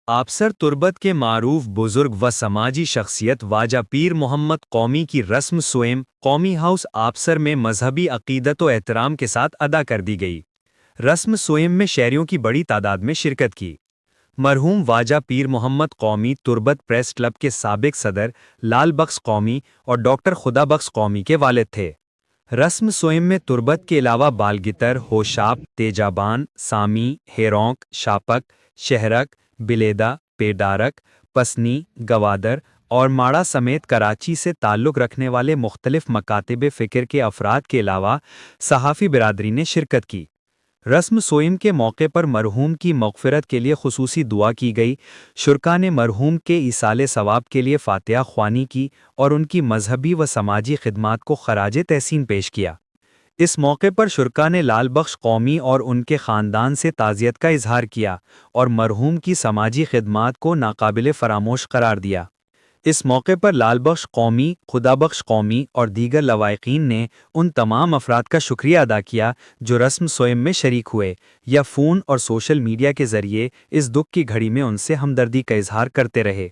آبسر تربت کے معروف بزرگ و سماجی شخصیت واجہ پیر محمد قومی کی رسم سوئم قومی ہاؤس آبسر میں مذہبی عقیدت و احترام کے ساتھ ادا کر دی گئی۔ رسم سوئم میں شہریوں کی بڑی تعداد میں شرکت کی۔ مرحوم واجہ پیر محمد قومی تربت پریس کلب کے سابق صدر لال بخش قومی اور ڈاکٹر خدا بخش قومی کے والد تھے۔ رسم سوئم میں تربت کے علاوہ بالگتر، ہوشاب، تیجابان، سامی، ہیرونک، شاپک، شہرک، بلیدہ، پیڈارک، پسنی، گوادر اور ماڑا سمیت کراچی سے تعلق رکھنے والے مختلف مکاتب فکر کے افراد کے علاوہ صحافی برادری نے شرکت کی۔ رسم سوئم کے موقع پر مرحوم کی مغفرت کے لیے خصوصی دعا کی گئی۔ شرکا نے مرحوم کے ایصال ثواب کے لیے فاتحہ خوانی کی اور ان کی مذہبی و سماجی خدمات کو خراج تحسین پیش کیا۔ اس موقع پر شرکا نے لال بخش قومی اور ان کے خاندان سے تعزیت کا اظہار کیا اور مرحوم کی سماجی خدمات کو ناقابل فراموش قرار دیا۔ اس موقع پر لال بخش قومی، خدا بخش قومی اور دیگر لوائقین نے ان تمام افراد کا شکریہ ادا کیا جو رسم سوئم میں شریک ہوئے یا فون اور سوشل میڈیا کے ذریعے اس دکھ کی گھڑی میں ان سے ہمدردی کا اظہار کرتے رہے۔